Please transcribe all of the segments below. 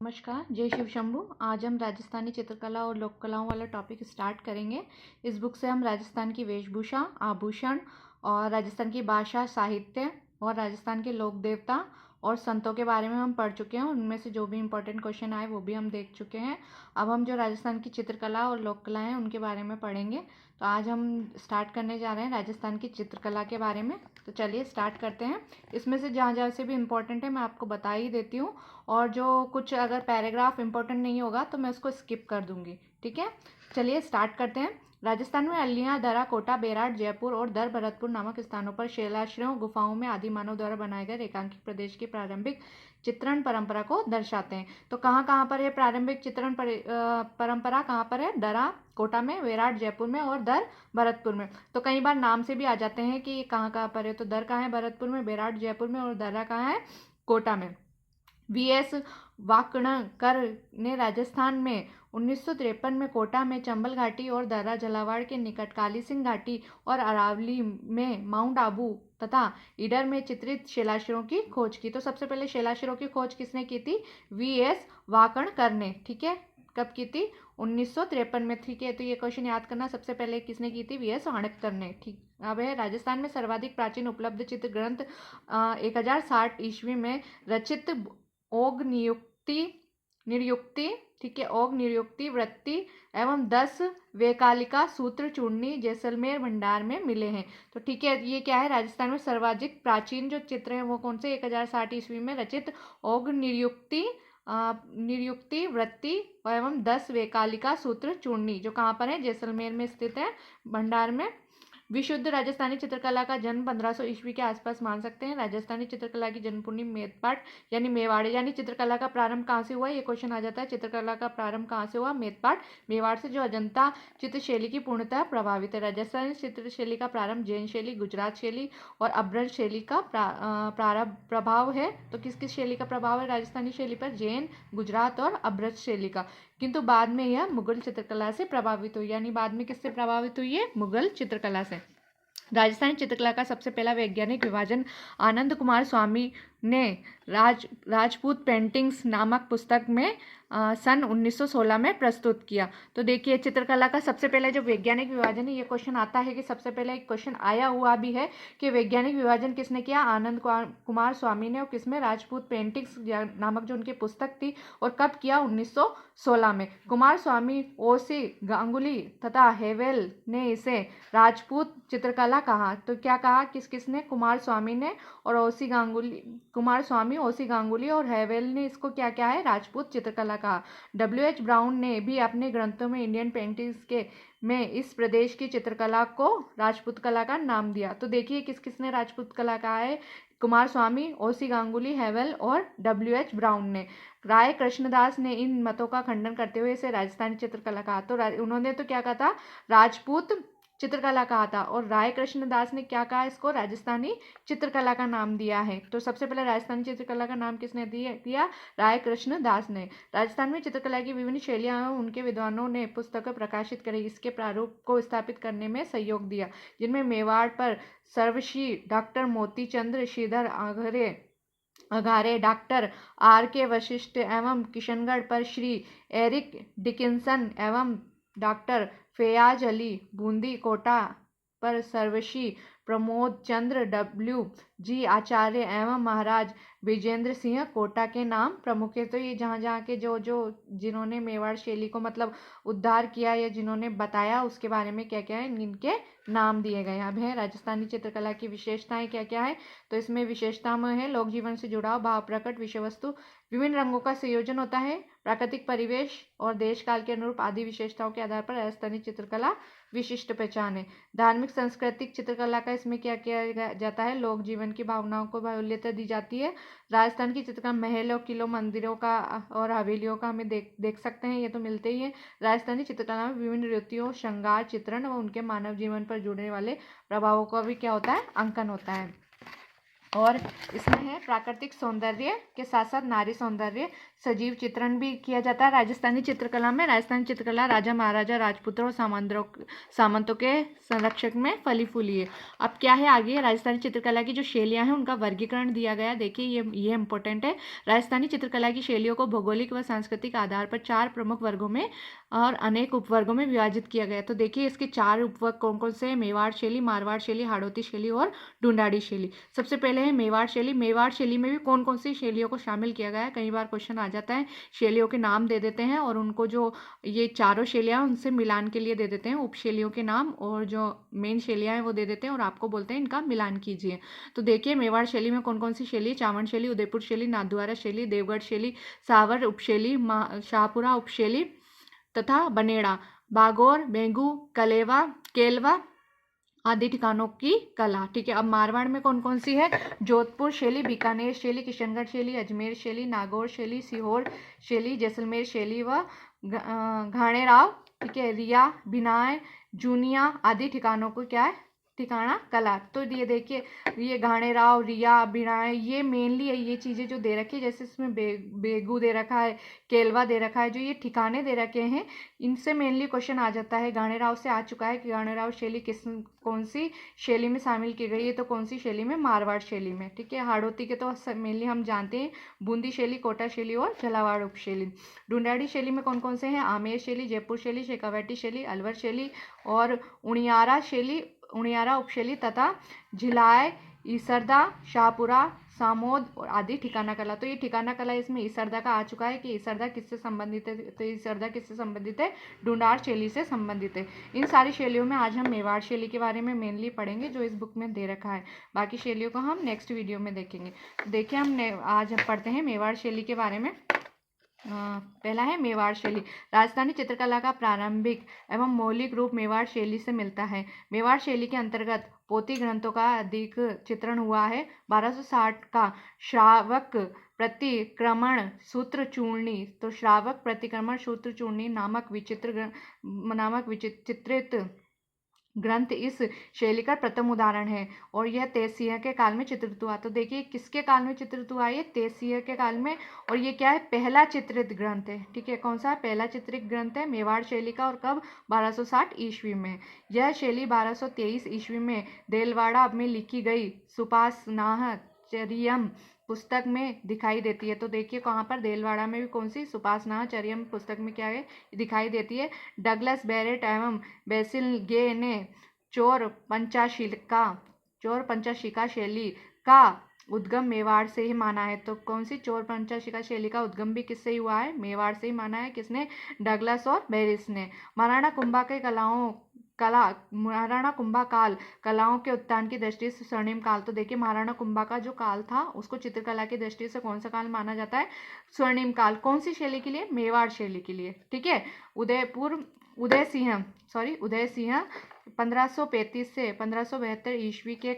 नमस्कार, जय शिव शंभू। आज हम राजस्थानी चित्रकला और लोक कलाओं वाला टॉपिक स्टार्ट करेंगे। इस बुक से हम राजस्थान की वेशभूषा, आभूषण और राजस्थान की भाषा, साहित्य और राजस्थान के लोक देवता और संतों के बारे में हम पढ़ चुके हैं। उनमें से जो भी इम्पोर्टेंट क्वेश्चन आए वो भी हम देख चुके हैं। अब हम जो राजस्थान की चित्रकला और लोक कला हैं उनके बारे में पढ़ेंगे। तो आज हम स्टार्ट करने जा रहे हैं राजस्थान की चित्रकला के बारे में। तो चलिए स्टार्ट करते हैं। इसमें से जहाँ जहाँ से भी इम्पोर्टेंट है मैं आपको बता ही देती हूँ, और जो कुछ अगर पैराग्राफ इंपॉर्टेंट नहीं होगा तो मैं उसको स्किप कर दूंगी। ठीक है, चलिए स्टार्ट करते हैं। राजस्थान में अलियां, दरा, कोटा, बेराट, जयपुर और दर भरतपुर नामक स्थानों पर शिलाश्रयों, गुफाओं में आदि मानव द्वारा बनाए गए रेखांकित प्रदेश की प्रारंभिक चित्रण परंपरा को दर्शाते हैं। तो कहाँ कहाँ पर है प्रारंभिक चित्रण परंपरा? कहाँ पर है? दरा, कोटा में, बेराट जयपुर में और दर भरतपुर में। तो कई बार नाम से भी आ जाते हैं कि कहाँ कहाँ पर है। तो दर कहाँ है? भरतपुर में, बेराट जयपुर में और दरा कहाँ है? कोटा में। वीएस वाकणकर ने राजस्थान में 1953 में कोटा में चंबल घाटी और दर्रा झालावाड़ के निकट काली सिंह घाटी और अरावली में माउंट आबू तथा ईडर में चित्रित शिलाश्रयों की खोज की। तो सबसे पहले शिलाश्रयों की खोज किसने की थी? वीएस वाकणकर ने। ठीक है, कब की थी? 1953 में। ठीक है, तो ये क्वेश्चन याद करना, सबसे पहले किसने की थी? वीएस वाकणकर ने। ठीक, अब है राजस्थान में सर्वाधिक प्राचीन उपलब्ध चित्र ग्रंथ 1060 ईस्वी में रचित ओग नियुक्ति, ठीक है, ओग नियुक्ति वृत्ति एवं 10 वेकालिका सूत्र चूर्णी जैसलमेर भंडार में मिले हैं। तो ठीक है, ये क्या है? राजस्थान में सर्वाधिक प्राचीन जो चित्र हैं वो कौन से? 1060 ईस्वी में रचित ओग नियुक्ति वृत्ति एवं 10 वेकालिका सूत्र चूर्णी, जो कहाँ पर है? जैसलमेर में स्थित है, भंडार में। विशुद्ध राजस्थानी चित्रकला का जन्म 1500 ईस्वी के आसपास मान सकते हैं। राजस्थानी चित्रकला की जन्मभूमि मेदपाट यानी मेवाड़, यानी चित्रकला का प्रारंभ कहाँ से हुआ? ये क्वेश्चन आ जाता है। चित्रकला का प्रारंभ कहाँ से हुआ? मेदपाट, मेवाड़ से, जो अजंता चित्रशैली की पूर्णतः प्रभावित है। राजस्थानी चित्रशैली का प्रारंभ जैन शैली, गुजरात शैली और अब्रज शैली का प्रभाव है। तो किस किस शैली का प्रभाव है राजस्थानी शैली पर? जैन, गुजरात और अब्रज शैली का। किंतु बाद में यह मुगल चित्रकला से प्रभावित हुई, यानी बाद में किससे प्रभावित हुई है? मुगल चित्रकला से। राजस्थानी चित्रकला का सबसे पहला वैज्ञानिक विभाजन आनंद कुमार स्वामी ने राजपूत पेंटिंग्स नामक पुस्तक में सन 1916 में प्रस्तुत किया। तो देखिए, चित्रकला का सबसे पहले जो वैज्ञानिक विभाजन है, ये क्वेश्चन आता है कि सबसे पहले एक क्वेश्चन आया हुआ भी है कि वैज्ञानिक विभाजन किसने किया? आनंद कुमार स्वामी ने। और किसमें? राजपूत पेंटिंग्स नामक जो उनकी पुस्तक थी। और कब किया? 1916 में। कुमार स्वामी, ओसी गांगुली तथा हेवेल ने इसे राजपूत चित्रकला कहा। तो क्या कहा? किस किसने? कुमार स्वामी ने और ओसी गांगुली, कुमार स्वामी, ओसी गांगुली और हेवेल ने इसको क्या क्या है? राजपूत चित्रकला कहा। डब्ल्यू.एच. ब्राउन ने भी अपने ग्रंथों में इंडियन पेंटिंग्स के में इस प्रदेश की चित्रकला को राजपूत कला का नाम दिया। तो देखिए, किस किसने राजपूत कला कहा है? कुमार स्वामी, ओसी गांगुली, हेवेल और डब्ल्यू.एच. ब्राउन ने। राय कृष्णदास ने इन मतों का खंडन करते हुए इसे राजस्थानी चित्रकला कहा। तो उन्होंने तो क्या कहा था? राजपूत चित्रकला कहा था। और राय कृष्णदास ने क्या कहा? इसको राजस्थानी चित्रकला का नाम दिया है। तो सबसे पहले राजस्थानी चित्रकला का नाम किसने दिया? राय कृष्णदास ने। राजस्थान में चित्रकला की विभिन्न शैलियां उनके विद्वानों ने पुस्तकें प्रकाशित करी, इसके प्रारूप को स्थापित करने में सहयोग दिया, जिनमें मेवाड़ पर Sarvashri doctor Motichandra Shridhar Aghare, doctor R.K. Vashishtha एवं किशनगढ़ पर श्री एरिक डिकिंसन एवं डॉक्टर फैयाज अली, बूंदी कोटा पर सर्वश्री प्रमोद चंद्र W.G. आचार्य एवं महाराज विजेंद्र सिंह कोटा के नाम प्रमुख है। तो ये जहाँ जहाँ के जो जिन्होंने मेवाड़ शैली को मतलब उद्धार किया या जिन्होंने बताया, उसके बारे में क्या क्या है, इनके नाम दिए गए। अब है राजस्थानी चित्रकला की विशेषताएं क्या क्या है। तो इसमें विशेषता में है लोक जीवन से जुड़ाव, भाव प्रकट, विषय वस्तु, विभिन्न रंगों का संयोजन होता है, प्राकृतिक परिवेश और देश काल के अनुरूप आदि विशेषताओं के आधार पर राजस्थानी चित्रकला विशिष्ट पहचान है। धार्मिक सांस्कृतिक चित्रकला का इसमें क्या किया जाता है? लोक जीवन की भावनाओं को बाहुल्यता दी जाती है। राजस्थान की चित्रकला महलों, किलों, मंदिरों का और हवेलियों का हमें देख सकते हैं, ये तो मिलते ही है। राजस्थानी चित्रकला में विभिन्न रीतियों, श्रृंगार, चित्रण व उनके मानव जीवन पर जुड़ने वाले प्रभावों का भी क्या होता है? अंकन होता है। और इसमें है प्राकृतिक सौंदर्य के साथ साथ नारी सौंदर्य, सजीव चित्रण भी किया जाता है राजस्थानी चित्रकला में। राजस्थानी चित्रकला राजा महाराजा राजपूतों और सामंतों के संरक्षक में फली फूली है। अब क्या है आगे, राजस्थानी चित्रकला की जो शैलियाँ हैं उनका वर्गीकरण दिया गया है। देखिए ये इंपॉर्टेंट है। राजस्थानी चित्रकला की शैलियों को भौगोलिक व सांस्कृतिक आधार पर 4 प्रमुख वर्गों में और अनेक उपवर्गों में विभाजित किया गया। तो देखिए इसके 4 उपवर्ग कौन कौन से हैं? मेवाड़ शैली, मारवाड़ शैली, हाड़ौती शैली और ढूंढाड़ी शैली। सबसे पहले है मेवाड़ शैली। मेवाड़ शैली में भी कौन कौन सी शैलियों को शामिल किया गया है? कई बार क्वेश्चन आ जाता है, शैलियों के नाम दे देते हैं और उनको जो ये चारों शैलियाँ उनसे मिलान के लिए दे देते हैं उपशैलियों के नाम, और जो मेन शैलियाँ हैं वो दे देते हैं और आपको बोलते हैं इनका मिलान कीजिए। तो देखिए मेवाड़ शैली में कौन कौन सी शैली? चावंड शैली, उदयपुर शैली, नाथद्वारा शैली, देवगढ़ शैली, सावर उपशैली, शाहपुरा उपशैली तथा बनेड़ा, बागोर, बेंगू, कलेवा, केलवा आदि ठिकानों की कला। ठीक है, अब मारवाड़ में कौन कौन सी है? जोधपुर शैली, बीकानेर शैली, किशनगढ़ शैली, अजमेर शैली, नागौर शैली, सीहोर शैली, जैसलमेर शैली व घाणेराव, ठीक है, रिया, बिनाय, जूनिया आदि ठिकानों को क्या है? ठिकाना कला। तो ये देखिए ये घाणेराव, रिया, बिनाय, ये मेनली ये चीज़ें जो दे रखी है, जैसे इसमें बेगू दे रखा है, केलवा दे रखा है, जो ये ठिकाने दे रखे हैं इनसे मेनली क्वेश्चन आ जाता है। घाणेराव से आ चुका है कि घाणेराव शैली कौन सी शैली में शामिल की गई है? तो कौन सी शैली में? मारवाड़ शैली में। ठीक है, हाड़ौती के तो मेनली हम जानते हैं बूंदी शैली, कोटा शैली और झालावाड़ उपशैली। ढूंढाड़ी शैली में कौन कौन से हैं? आमेर शैली, जयपुर शैली, शेखावाटी शैली, अलवर शैली और उनियारा शैली, उनियारा उपशैली तथा झिलाय, ईसरदा, शाहपुरा, सामोद और आदि ठिकाना कला। तो ये ठिकाना कला इसमें ईसरदा का आ चुका है कि ईसरदा किससे संबंधित है? तो ईसरदा किससे संबंधित है? ढूंढाड़ शैली से संबंधित है। इन सारी शैलियों में आज हम मेवाड़ शैली के बारे में मेनली पढ़ेंगे जो इस बुक में दे रखा है। बाकी शैलियों को हम नेक्स्ट वीडियो में देखेंगे। देखिए आज हम पढ़ते हैं मेवाड़ शैली के बारे में। पहला है मेवाड़ शैली। राजस्थानी चित्रकला का प्रारंभिक एवं मौलिक रूप मेवाड़ शैली से मिलता है। मेवाड़ शैली के अंतर्गत पोथी ग्रंथों का अधिक चित्रण हुआ है। 1260 का श्रावक प्रतिक्रमण सूत्र चूर्णी, तो श्रावक प्रतिक्रमण सूत्र चूर्णी नामक विचित्रित ग्रंथ इस शैली का प्रथम उदाहरण है और यह तेजसिंह के काल में चित्रित हुआ। तो देखिए किसके काल में चित्रित हुआ? ये तेजसिंह के काल में, और ये क्या है? पहला चित्रित ग्रंथ है। ठीक है, कौन सा? पहला चित्रित ग्रंथ है मेवाड़ शैली का। और कब? 1260 ईस्वी में। यह शैली 1223 ईस्वी में देलवाड़ा में लिखी गई सुपासनाचर्यम पुस्तक में दिखाई देती है। तो देखिए कहाँ पर? देलवाड़ा में भी कौन सी? सुपासनाचर्यम पुस्तक में क्या है? दिखाई देती है। डगलस बैरेट एवं बेसिल गे ने चोर पंचाशिका शैली का उद्गम मेवाड़ से ही माना है। तो कौन सी? चोर पंचाशिका शैली का उद्गम भी किससे ही हुआ है? मेवाड़ से ही माना है। किसने? डगलस और बेरिस ने। महाराणा कुंभा काल कलाओं के उत्थान की दृष्टि से स्वर्णिम काल। तो देखिए महाराणा कुंभा का जो काल था उसको चित्रकला की दृष्टि से कौन सा काल माना जाता है? स्वर्णिम काल। कौन सी शैली के लिए? मेवाड़ शैली के लिए। ठीक है, उदय सिंह 1535 से 1572 ईस्वी के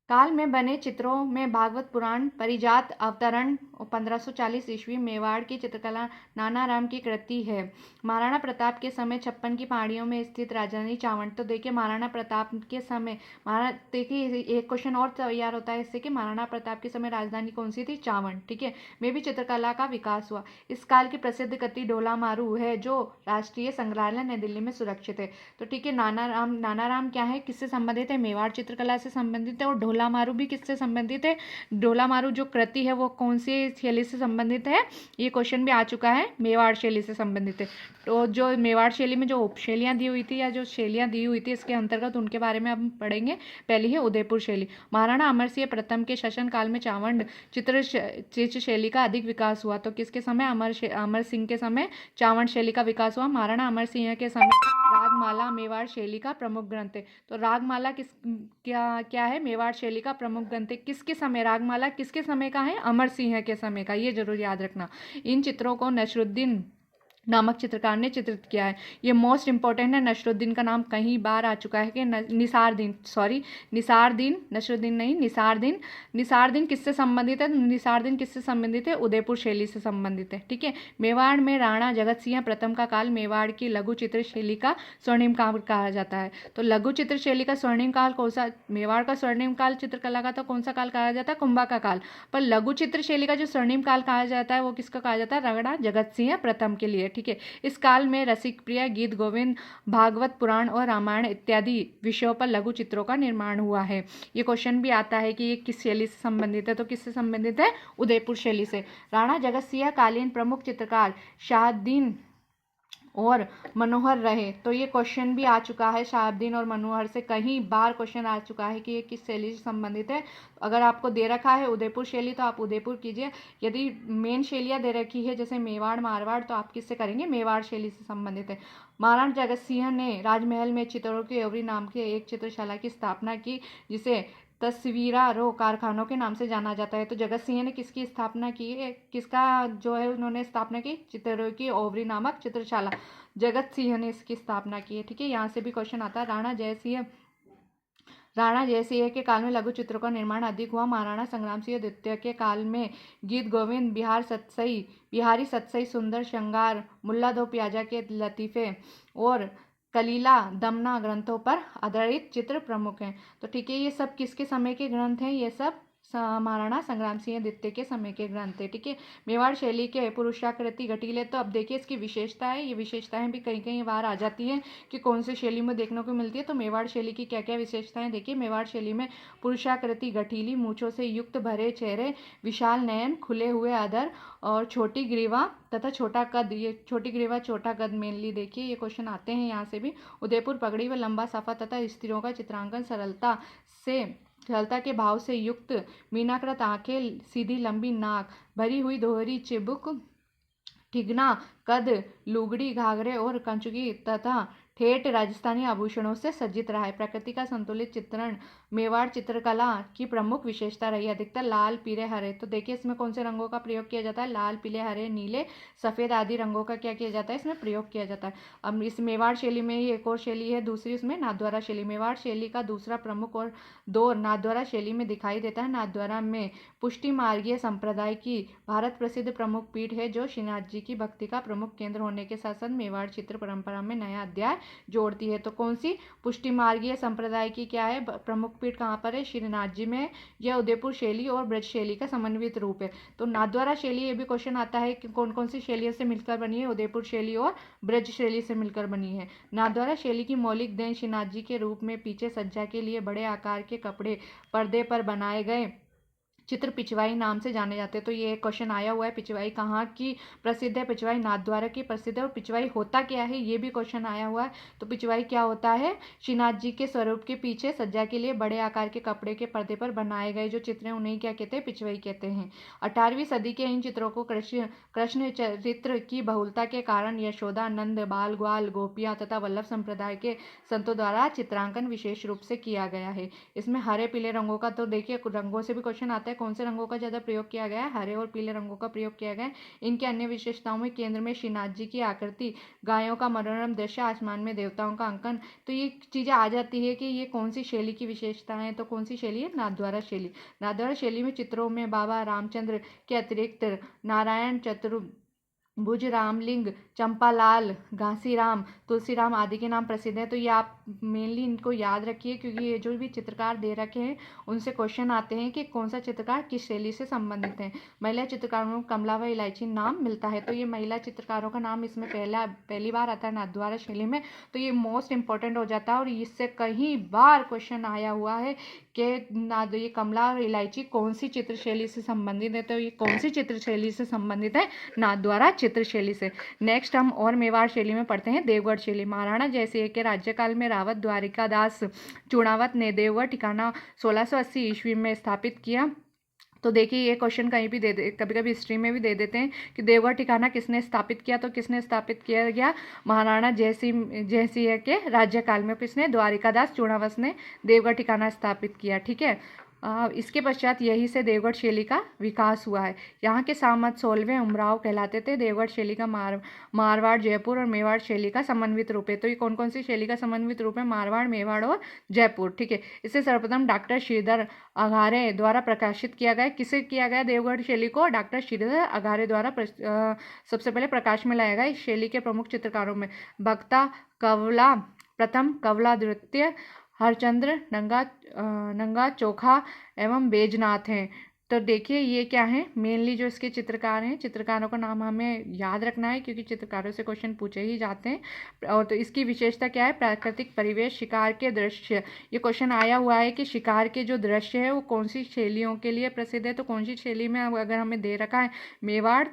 काल में बने चित्रों में भागवत पुराण, परिजात अवतरण और 1540 ईस्वी मेवाड़ की चित्रकला नानाराम की कृति है। महाराणा प्रताप के समय 56 की पहाड़ियों में स्थित राजधानी चावंड। तो देखिए महाराणा प्रताप के समय, देखिए एक क्वेश्चन और तैयार होता है इससे कि महाराणा प्रताप के समय राजधानी कौन सी थी? चावंड। ठीक है, में भी चित्रकला का विकास हुआ। इस काल की प्रसिद्ध कृति ढोला मारू है जो राष्ट्रीय संग्रहालय नई दिल्ली में सुरक्षित है। तो ठीक है, नानाराम क्या है? किससे संबंधित है? मेवाड़ चित्रकला से संबंधित है। और ढोला मारू भी किससे संबंधित है? ढोला मारू जो कृति है वो कौन सी शैली से संबंधित है? ये क्वेश्चन भी आ चुका है, मेवाड़ शैली से संबंधित है। तो जो मेवाड़ शैली में जो उपशैलियाँ दी हुई थी या जो शैलियाँ दी हुई थी इसके अंतर्गत उनके बारे में हम पढ़ेंगे। पहली है उदयपुर शैली। महाराणा अमर सिंह प्रथम के शासन काल में चावंड चित्र शैली का अधिक विकास हुआ। तो किसके समय? अमर सिंह के समय चावंड शैली का विकास हुआ। महाराणा अमर सिंह के समय रागमाला मेवाड़ शैली का प्रमुख ग्रंथ है। तो रागमाला क्या है? मेवाड़ शैली का प्रमुख ग्रंथ है। किसके समय? रागमाला किसके समय का है? अमर सिंह के समय का। ये जरूर याद रखना। इन चित्रों को नामक चित्रकार ने चित्रित किया है। ये मोस्ट इंपॉर्टेंट है। नसरुद्दीन का नाम कई बार आ चुका है कि निसार दिन किससे संबंधित है? निसार दिन किससे संबंधित है? उदयपुर शैली से संबंधित है। ठीक है। मेवाड़ में राणा जगत सिंह प्रथम का काल मेवाड़ की लघु चित्र शैली का स्वर्णिम काल कहा जाता है। तो लघु चित्र शैली का स्वर्णिम काल कौन सा? मेवाड़ का स्वर्णिम काल चित्रकला का तो कौन सा काल कहा जाता है? कुंभा का काल। पर लघु चित्र शैली का जो स्वर्णिम काल कहा जाता है वो किसका कहा जाता है? राणा जगत सिंह प्रथम के लिए। ठीक है। इस काल में रसिक प्रिय, गीत गोविंद, भागवत पुराण और रामायण इत्यादि विषयों पर लघु चित्रों का निर्माण हुआ है। ये क्वेश्चन भी आता है कि ये किस शैली से संबंधित है, तो किससे संबंधित है? उदयपुर शैली से। राणा जगत सिंह कालीन प्रमुख चित्रकार शहाबुद्दीन और मनोहर रहे। तो ये क्वेश्चन भी आ चुका है, शहाबुद्दीन और मनोहर से कई बार क्वेश्चन आ चुका है कि ये किस शैली से संबंधित है। अगर आपको दे रखा है उदयपुर शैली तो आप उदयपुर कीजिए। यदि मेन शैलियाँ दे रखी है जैसे मेवाड़, मारवाड़, तो आप किससे करेंगे? मेवाड़ शैली से संबंधित है। महाराणा जगत सिंह ने राजमहल में चित्रों की ओवरी नाम की एक चित्रशाला की स्थापना की, जिसे तस्वीरारो कारखानों के नाम से जाना जाता है। तो जगत सिंह ने किसकी स्थापना की है? किसका जो है उन्होंने स्थापना की? चित्रों की ओवरी नामक चित्रशाला, जगत सिंह ने इसकी स्थापना की है। ठीक है। यहाँ से भी क्वेश्चन आता है। राणा जयसिंह के काल में लघु चित्रों का निर्माण अधिक हुआ। महाराणा संग्राम सिंह द्वितीय के काल में गीत गोविंद, बिहारी सतसई, सुंदर श्रृंगार, मुल्ला दो प्याजा के लतीफ़े और कलीला दमना ग्रंथों पर आधारित चित्र प्रमुख हैं। तो ठीक है, ये सब किसके समय के ग्रंथ हैं? ये सब महाराणा संग्राम सिंह द्वितीय के समय के ग्रंथ है। ठीक है। मेवाड़ शैली के पुरुषाकृति घटीले। तो अब देखिए इसकी विशेषता है, ये विशेषताएं भी कई कई बार आ जाती हैं कि कौन सी शैली में देखने को मिलती है। तो मेवाड़ शैली की क्या क्या विशेषताएं देखिए। मेवाड़ शैली में पुरुषाकृति घटीली, मूछों से युक्त भरे चेहरे, विशाल नयन, खुले हुए अधर और छोटी ग्रीवा तथा छोटा कद। ये छोटी ग्रीवा, छोटा कद मेनली देखिए ये क्वेश्चन आते हैं यहाँ से भी। उदयपुर पगड़ी व लंबा साफा तथा स्त्रियों का चित्रांकन सरलता के भाव से युक्त, मीनाकृत आंखें, सीधी लंबी नाक, भरी हुई दोहरी चिबुक, ठिगना कद, लुगड़ी, घाघरे और कंचुकी तथा ठेठ राजस्थानी आभूषणों से सज्जित रहा है। प्रकृति का संतुलित चित्रण मेवाड़ चित्रकला की प्रमुख विशेषता रही। अधिकतर लाल, पीले, हरे। तो देखिए इसमें कौन से रंगों का प्रयोग किया जाता है? लाल, पीले, हरे, नीले, सफ़ेद आदि रंगों का क्या किया जाता है? इसमें प्रयोग किया जाता है। अब इस मेवाड़ शैली में ही एक और शैली है दूसरी, उसमें नाथद्वारा शैली। मेवाड़ शैली का दूसरा प्रमुख और दौर नाथद्वारा शैली में दिखाई देता है। नाथद्वारा में पुष्टि मार्गीय संप्रदाय की भारत प्रसिद्ध प्रमुख पीठ है, जो श्रीनाथ जी की भक्ति का प्रमुख केंद्र होने के साथ साथ मेवाड़ चित्र परंपरा में नया अध्याय जोड़ती है। तो कौन सी? पुष्टि मार्गीय संप्रदाय की क्या है? प्रमुख पीठ कहाँ पर है? श्रीनाथ जी में। यह उदयपुर शैली और ब्रज शैली का समन्वित रूप है। तो नाथद्वारा शैली, ये भी क्वेश्चन आता है कि कौन कौन सी शैलियों से मिलकर बनी है? उदयपुर शैली और ब्रज शैली से मिलकर बनी है। नाथद्वारा शैली की मौलिक देन श्रीनाथ जी के रूप में पीछे सज्जा के लिए बड़े आकार के कपड़े पर्दे पर बनाए गए चित्र पिचवाई नाम से जाने जाते हैं। तो ये क्वेश्चन आया हुआ है, पिचवाई कहाँ की प्रसिद्ध है? पिचवाई नाथद्वारा की प्रसिद्ध है। और पिचवाई होता क्या है? ये भी क्वेश्चन आया हुआ है। तो पिचवाई क्या होता है? श्रीनाथ जी के स्वरूप के पीछे सज्जा के लिए बड़े आकार के कपड़े के पर्दे पर बनाए गए जो चित्र हैं उन्हें क्या कहते हैं? पिचवाई कहते हैं। 18वीं सदी के इन चित्रों को कृष्ण चरित्र की बहुलता के कारण यशोदा, नंद, बाल, ग्वाल, गोपियाँ तथा वल्लभ संप्रदाय के संतों द्वारा चित्रांकन विशेष रूप से किया गया है। इसमें हरे पीले रंगों का, तो देखिए रंगों से भी क्वेश्चन आता है, कौन से रंगों का ज़्यादा प्रयोग किया गया है? हरे और पीले रंगों का प्रयोग किया गया है। इनके अन्य विशेषताओं में केंद्र में श्रीनाथ जी की आकृति, गायों का मनोरम दृश्य, आसमान में देवताओं का अंकन। तो ये चीज़ें आ जाती है कि ये कौन सी शैली की विशेषता है। तो कौन सी शैली है? नाथद्वारा शैली। नाथद्वारा शैली में चित्रों में बाबा रामचंद्र के अतिरिक्त नारायण, चतुर्भुज, रामलिंग, चंपालाल, घासीराम, तुलसीराम आदि के नाम प्रसिद्ध हैं। तो ये आप मेनली इनको याद रखिए क्योंकि ये जो भी चित्रकार दे रखे हैं उनसे क्वेश्चन आते हैं कि कौन सा चित्रकार किस शैली से संबंधित है। महिला चित्रकारों को कमला व इलायची नाम मिलता है। तो ये महिला चित्रकारों का नाम इसमें पहली बार आता है नाथद्वारा शैली में। तो ये मोस्ट इंपॉर्टेंट हो जाता है और इससे कई बार क्वेश्चन आया हुआ है कि ये कमला और इलायची कौन सी चित्र शैली से संबंधित है। तो ये कौन सी चित्र शैली से संबंधित है? नाथद्वारा चित्र शैली से। नेक्स्ट हम और मेवाड़ शैली में पढ़ते हैं देवगढ़ शैली। महाराणा जयसिंह के राज्यकाल में रावत द्वारिकादास चूड़ावत ने देवगढ़ ठिकाना 1680 ईस्वी में स्थापित किया। तो देखिए ये क्वेश्चन कहीं भी कभी कभी हिस्ट्री में भी दे देते हैं कि देवगढ़ ठिकाना किसने स्थापित किया। तो किसने स्थापित किया गया? महाराणा जयसिंह के राज्यकाल में। किसने? द्वारिकादास चूड़ावत ने देवगढ़ ठिकाना स्थापित किया। ठीक है। इसके पश्चात यही से देवगढ़ शैली का विकास हुआ है। यहाँ के सामंत 16वें उमराव कहलाते थे। देवगढ़ शैली का मारवाड़, जयपुर और मेवाड़ शैली का समन्वित रूप है। तो ये कौन कौन सी शैली का समन्वित रूप है? मारवाड़, मेवाड़ और जयपुर। ठीक है। इसे सर्वप्रथम डॉक्टर श्रीधर अघारे द्वारा प्रकाशित किया गया। किसे किया गया? देवगढ़ शैली को डॉक्टर श्रीधर अघारे द्वारा सबसे पहले प्रकाश में लाया गया। इस शैली के प्रमुख चित्रकारों में बक्ता, कवला प्रथम, कवला द्वितीय, हरचंद्र, नंगा चोखा एवं बैजनाथ हैं। तो देखिए ये क्या है, मेनली जो इसके चित्रकार हैं, चित्रकारों का नाम हमें याद रखना है क्योंकि चित्रकारों से क्वेश्चन पूछे ही जाते हैं। और तो इसकी विशेषता क्या है? प्राकृतिक परिवेश, शिकार के दृश्य। ये क्वेश्चन आया हुआ है कि शिकार के जो दृश्य है वो कौन सी शैलियों के लिए प्रसिद्ध है। तो कौन सी शैली में अगर हमें दे रखा है मेवाड़,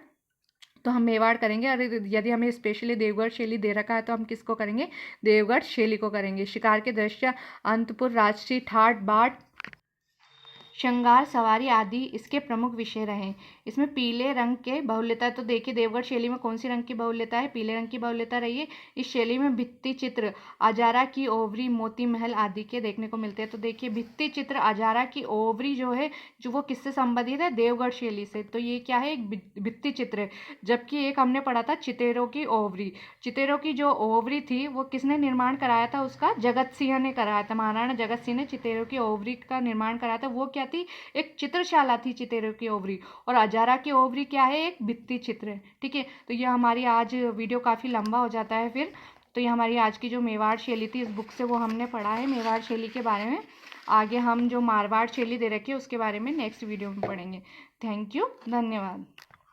तो हम मेवाड़ करेंगे। और यदि हमें स्पेशली देवगढ़ शैली दे रखा है तो हम किसको करेंगे? देवगढ़ शैली को करेंगे। शिकार के दृश्य अंतपुर, राजसी, ठाट बाट, श्रृंगार, सवारी आदि इसके प्रमुख विषय रहे। इसमें पीले रंग के बहुल्यता, तो देखिए देवगढ़ शैली में कौन सी रंग की बहुल्यता है? पीले रंग की बहुल्यता रही है। इस शैली में भित्ति चित्र अजारा की ओवरी, मोती महल आदि के देखने को मिलते हैं। तो देखिए भित्ति चित्र अजारा की ओवरी जो है, जो वो किससे संबंधित है? देवगढ़ शैली से। तो ये क्या है? एक भित्ति चित्र है। जबकि एक हमने पढ़ा था चितेरों की ओवरी। चितेरों की जो ओवरी थी वो किसने निर्माण कराया था? उसका जगत सिंह ने कराया था। महाराणा जगत सिंह ने चितेरों की ओवरी का निर्माण कराया था। वो क्या थी? एक चित्रशाला थी चितेरों की ओवरी। और अजारा की ओवरी क्या है? एक भित्ति चित्र है। ठीक है। तो ये हमारी आज वीडियो काफ़ी लंबा हो जाता है फिर। तो ये हमारी आज की जो मेवाड़ शैली थी, इस बुक से वो हमने पढ़ा है मेवाड़ शैली के बारे में। आगे हम जो मारवाड़ शैली दे रखी है उसके बारे में नेक्स्ट वीडियो में पढ़ेंगे। थैंक यू, धन्यवाद।